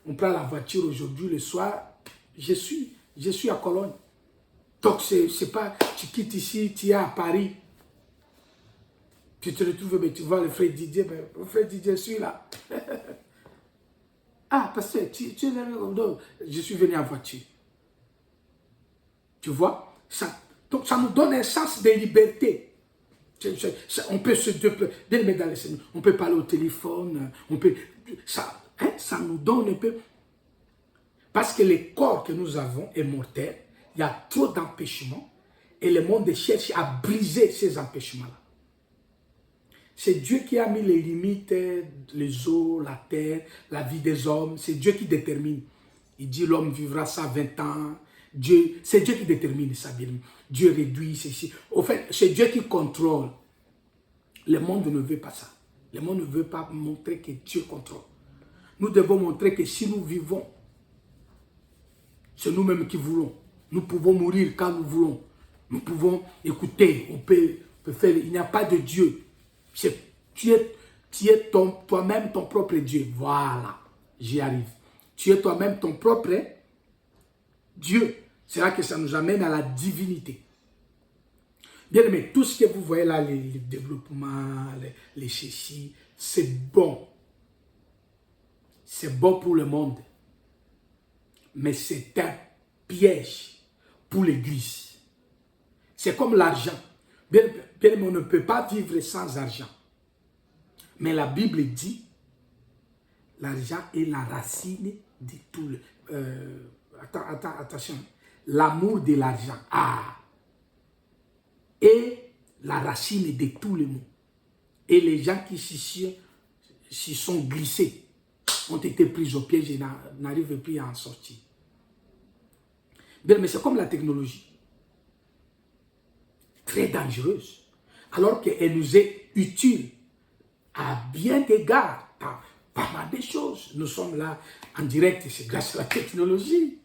On prend la voiture aujourd'hui, le soir, je suis à Cologne. Donc, c'est pas, tu quittes ici, tu es à Paris. Tu te retrouves, mais tu vois le frère Didier, le frère Didier, je suis là. Ah, parce que tu es là, non, je suis venu en voiture. Tu vois? Donc, ça nous donne un sens de liberté. On peut se déplacer dans les Seigneur. On peut parler au téléphone. Ça nous donne un peu. Parce que le corps que nous avons est mortel. Il y a trop d'empêchements. Et le monde cherche à briser ces empêchements-là. C'est Dieu qui a mis les limites, les eaux, la terre, la vie des hommes. C'est Dieu qui détermine. Il dit l'homme vivra 120 ans. C'est Dieu qui détermine ça. Dieu réduit ceci. Au fait, c'est Dieu qui contrôle. Le monde ne veut pas ça. Le monde ne veut pas montrer que Dieu contrôle. Nous devons montrer que si nous vivons C'est nous-mêmes qui voulons. Nous pouvons mourir quand nous voulons. Nous pouvons écouter, on peut faire. Il n'y a pas de Dieu. Tu es toi-même ton propre Dieu. Voilà, j'y arrive. Tu es toi-même ton propre Dieu. C'est là que ça nous amène à la divinité. Bien aimé, tout ce que vous voyez là, les développements, les ceci, c'est bon. C'est bon pour le monde. Mais c'est un piège pour l'Église. C'est comme l'argent. Bien aimé, on ne peut pas vivre sans argent. Mais la Bible dit, l'argent est la racine de tout le... attention. L'amour de l'argent. Et la racine de tout le mot. Et les gens qui s'y sont glissés ont été pris au piège et n'arrivent plus à en sortir. Bien, mais c'est comme la technologie. Très dangereuse. Alors qu'elle nous est utile à bien d'égards. Pas mal de choses. Nous sommes là en direct, c'est grâce à la technologie.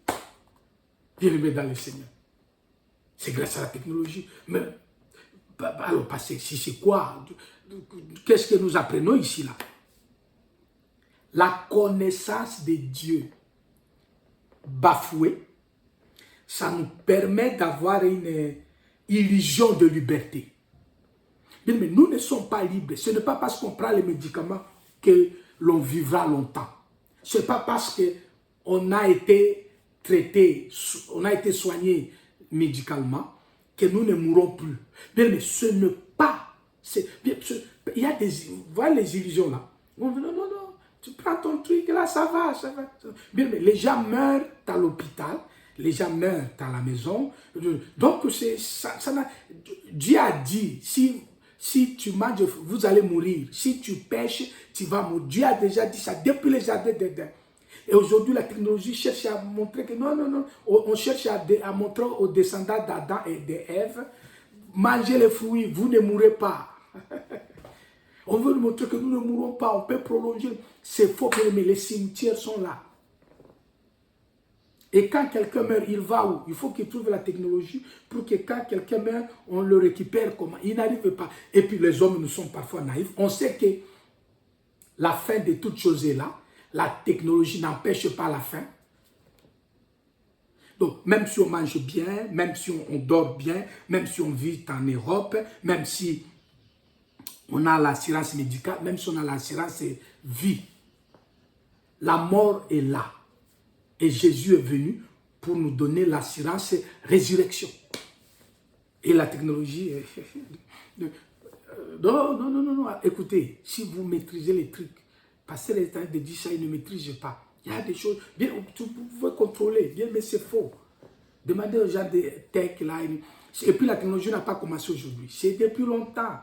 Bien-aimés dans le Seigneur. C'est grâce à la technologie. Mais, alors, si c'est quoi? Qu'est-ce que nous apprenons ici, là? La connaissance de Dieu bafouée, ça nous permet d'avoir une illusion de liberté. Mais nous ne sommes pas libres. Ce n'est pas parce qu'on prend les médicaments que l'on vivra longtemps. Ce n'est pas parce qu'on a été traité, on a été soigné médicalement que nous ne mourrons plus. Mais ce n'est pas... Il y a des... Vous voyez les illusions là. Non, tu prends ton truc là, ça va. Bien, mais les gens meurent à l'hôpital, les gens meurent à la maison. Donc, Dieu a dit, si tu manges, vous allez mourir. Si tu pêches, tu vas mourir. Dieu a déjà dit ça depuis les jardins d'Éden. Et aujourd'hui, la technologie cherche à montrer que non. On cherche à montrer aux descendants d'Adam et d'Ève, mangez les fruits, vous ne mourrez pas. On veut nous montrer que nous ne mourrons pas, on peut prolonger. C'est faux, mais les cimetières sont là. Et quand quelqu'un meurt, il va où? Il faut qu'il trouve la technologie pour que quand quelqu'un meurt, on le récupère comment? Il n'arrive pas. Et puis les hommes, nous sommes parfois naïfs. On sait que la fin de toute chose est là. La technologie n'empêche pas la fin. Donc, même si on mange bien, même si on dort bien, même si on vit en Europe, même si on a l'assurance médicale, même si on a l'assurance vie, la mort est là. Et Jésus est venu pour nous donner l'assurance résurrection. Et la technologie... Non. Écoutez, si vous maîtrisez les trucs, passez les temps de dire ça, il ne maîtrise pas. Il y a des choses, bien, vous pouvez contrôler, bien, mais c'est faux. Demandez aux gens de tech là. Et puis la technologie n'a pas commencé aujourd'hui. C'est depuis longtemps.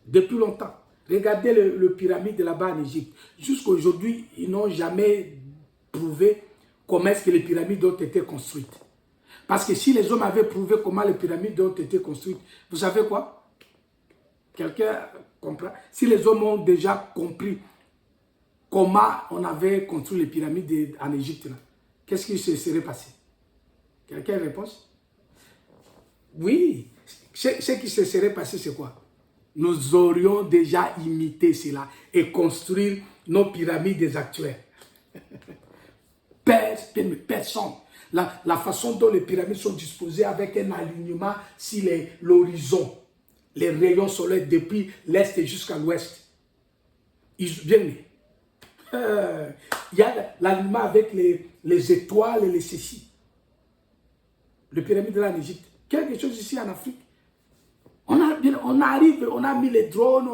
Depuis longtemps. Regardez le pyramide là-bas en Égypte. Jusqu'à aujourd'hui, ils n'ont jamais prouvé comment est-ce que les pyramides ont été construites. Parce que si les hommes avaient prouvé comment les pyramides ont été construites, vous savez quoi? Quelqu'un comprend? Si les hommes ont déjà compris comment on avait construit les pyramides en Égypte, qu'est-ce qui se serait passé? Quelqu'un répond? Oui. Ce qui se serait passé, c'est quoi? Nous aurions déjà imité cela et construire nos pyramides actuelles. Personne. La façon dont les pyramides sont disposées avec un alignement sur l'horizon, les rayons solaires depuis l'est jusqu'à l'ouest. Il y a l'alignement avec les étoiles et les ceci. Les pyramides là en Égypte. Quelque chose ici en Afrique. On arrive, on a mis les drones,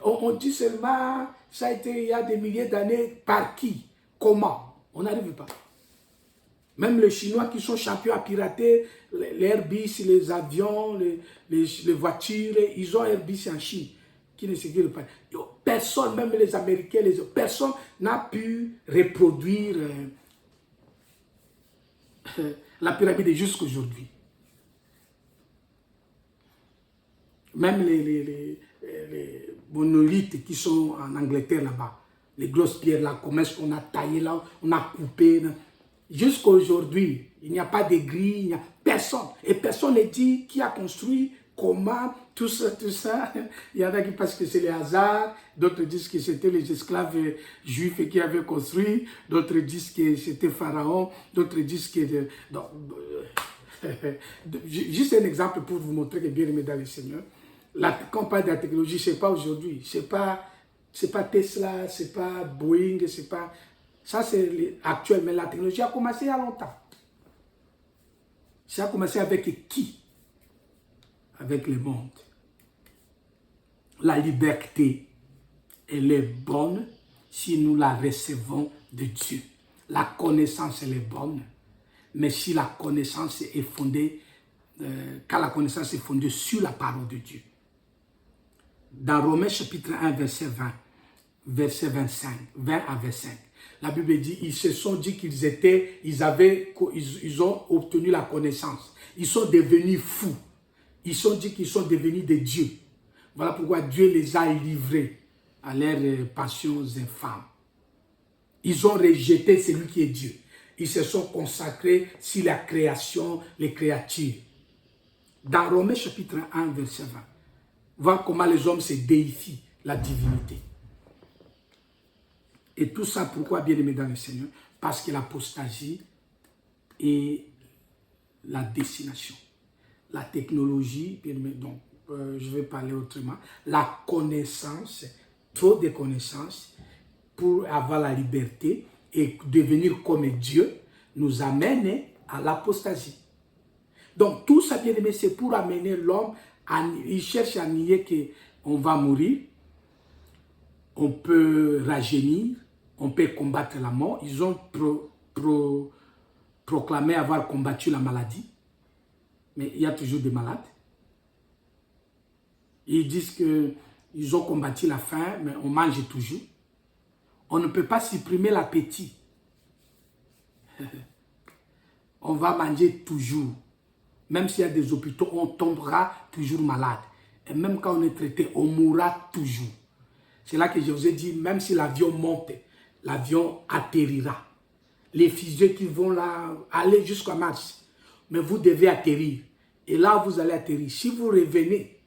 on dit seulement, ça a été il y a des milliers d'années, par qui? Comment? On n'arrive pas. Même les Chinois qui sont champions à pirater, les Airbus, les avions, les voitures, ils ont Airbus en Chine, qui ne sécurent pas. Personne, même les Américains, personne n'a pu reproduire la pyramide jusqu'à aujourd'hui. Même les monolithes qui sont en Angleterre là-bas, les grosses pierres là, comment est-ce qu'on a taillé là, on a coupé. Jusqu'à aujourd'hui, il n'y a pas de grille, il n'y a personne. Et personne ne dit qui a construit, comment, tout ça, tout ça. Il y en a qui pensent que c'est le hasard, d'autres disent que c'était les esclaves juifs qui avaient construit, d'autres disent que c'était Pharaon, d'autres disent que... Donc, juste un exemple pour vous montrer que bien aimé dans le Seigneur, quand on parle de la technologie, ce n'est pas aujourd'hui, c'est pas Tesla, c'est pas Boeing, c'est pas... Ça, c'est actuel, mais la technologie a commencé il y a longtemps. Ça a commencé avec qui? Avec le monde. La liberté, elle est bonne si nous la recevons de Dieu. La connaissance, elle est bonne, mais si la connaissance est fondée, quand la connaissance est fondée sur la parole de Dieu. Dans Romains chapitre 1, verset 20, verset 25, 20 à 25, la Bible dit, ils se sont dit ils ont obtenu la connaissance. Ils sont devenus fous. Ils se sont dit qu'ils sont devenus des dieux. Voilà pourquoi Dieu les a livrés à leurs passions infâmes. Ils ont rejeté celui qui est Dieu. Ils se sont consacrés sur la création, les créatures. Dans Romains chapitre 1, verset 20, voir comment les hommes se déifient la divinité. Et tout ça, pourquoi, bien aimé dans le Seigneur? Parce que l'apostasie est la destination. La technologie, bien aimé, donc, je vais parler autrement, la connaissance, trop de connaissances pour avoir la liberté et devenir comme Dieu, nous amène à l'apostasie. Donc, tout ça, bien aimé, c'est pour amener l'homme, il cherche à nier qu'on va mourir, on peut rajeunir, on peut combattre la mort. Ils ont proclamé avoir combattu la maladie. Mais il y a toujours des malades. Ils disent qu'ils ont combattu la faim, mais on mange toujours. On ne peut pas supprimer l'appétit. On va manger toujours. Même s'il y a des hôpitaux, on tombera toujours malade. Et même quand on est traité, on mourra toujours. C'est là que je vous ai dit, même si l'avion monte, l'avion atterrira. Les fusées qui vont là, aller jusqu'à Mars. Mais vous devez atterrir. Et là, vous allez atterrir. Si vous revenez,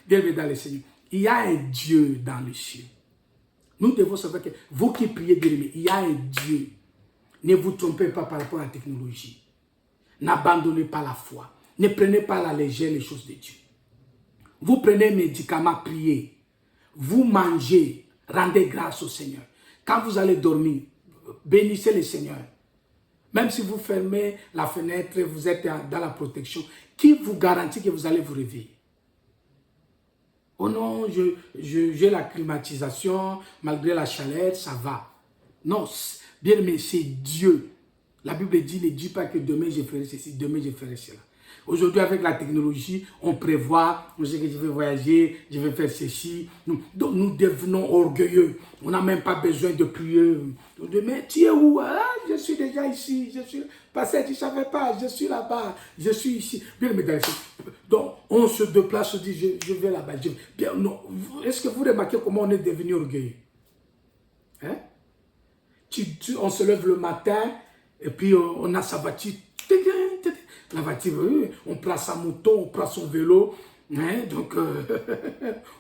bienvenue dans le Seigneur. Il y a un Dieu dans le ciel. Nous devons savoir que vous qui priez, bien-aimés, il y a un Dieu. Ne vous trompez pas par rapport à la technologie. N'abandonnez pas la foi. Ne prenez pas à la légère les choses de Dieu. Vous prenez un médicament, priez. Vous mangez, rendez grâce au Seigneur. Quand vous allez dormir, bénissez le Seigneur. Même si vous fermez la fenêtre, vous êtes dans la protection, qui vous garantit que vous allez vous réveiller? Oh non, j'ai la climatisation, malgré la chaleur, ça va. Non, bien aimé, c'est Dieu. La Bible dit, ne dis pas que demain je ferai ceci, demain je ferai cela. Aujourd'hui, avec la technologie, on prévoit, on sait que je vais voyager, je vais faire ceci. Donc, nous devenons orgueilleux. On n'a même pas besoin de prier. Mais tu es où? Ah, je suis déjà ici. Parce que tu ne savais pas, je suis là-bas, je suis ici. Bien, mais donc, on se déplace, on se dit, je vais là-bas. Est-ce que vous remarquez comment on est devenu orgueilleux? Hein? On se lève le matin, et puis on a sa voiture. La voiture, on prend sa moto, on prend son vélo, hein, donc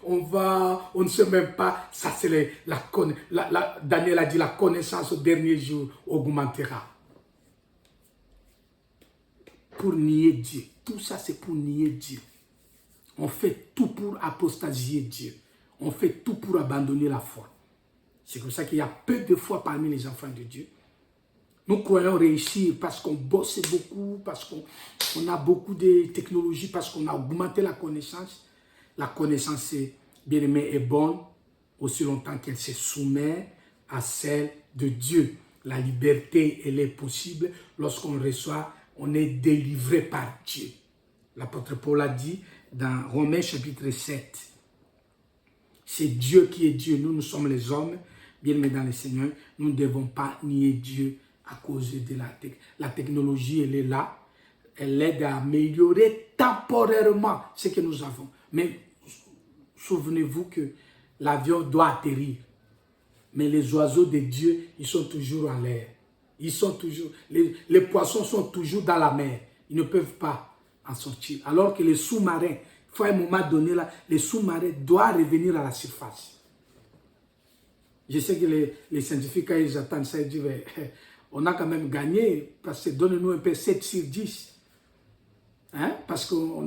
on ne sait même pas, ça c'est Daniel a dit la connaissance au dernier jour augmentera. Pour nier Dieu, tout ça c'est pour nier Dieu. On fait tout pour apostasier Dieu, on fait tout pour abandonner la foi. C'est comme ça qu'il y a peu de foi parmi les enfants de Dieu. Nous croyons réussir parce qu'on bosse beaucoup, parce qu'on a beaucoup de technologies, parce qu'on a augmenté la connaissance. La connaissance, bien aimé, est bonne aussi longtemps qu'elle se soumet à celle de Dieu. La liberté, elle est possible lorsqu'on reçoit, on est délivré par Dieu. L'apôtre Paul a dit dans Romains chapitre 7, c'est Dieu qui est Dieu, nous sommes les hommes, bien aimés dans le Seigneur, nous ne devons pas nier Dieu à cause de la technologie, elle est là. Elle aide à améliorer temporairement ce que nous avons. Mais souvenez-vous que l'avion doit atterrir. Mais les oiseaux de Dieu, ils sont toujours en l'air. Ils sont toujours, les poissons sont toujours dans la mer. Ils ne peuvent pas en sortir. Alors que les sous-marins, il faut à un moment donné, là, les sous-marins doivent revenir à la surface. Je sais que les scientifiques, quand ils attendent ça, ils disent, on a quand même gagné, parce que donnez-nous un peu 7 sur 10. Hein? Parce qu'on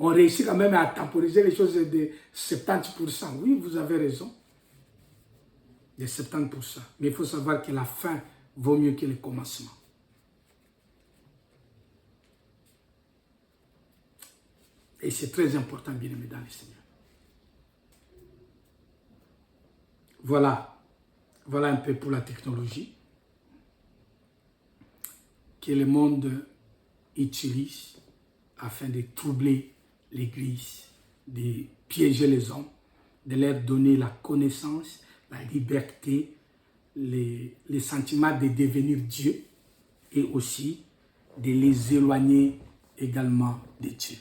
réussit quand même à temporiser les choses de 70%. Oui, vous avez raison. De 70%. Mais il faut savoir que la fin vaut mieux que le commencement. Et c'est très important, bien aimé dans le Seigneur. Voilà un peu pour la technologie que le monde utilise afin de troubler l'Église, de piéger les hommes, de leur donner la connaissance, la liberté, les sentiments de devenir Dieu et aussi de les éloigner également de Dieu.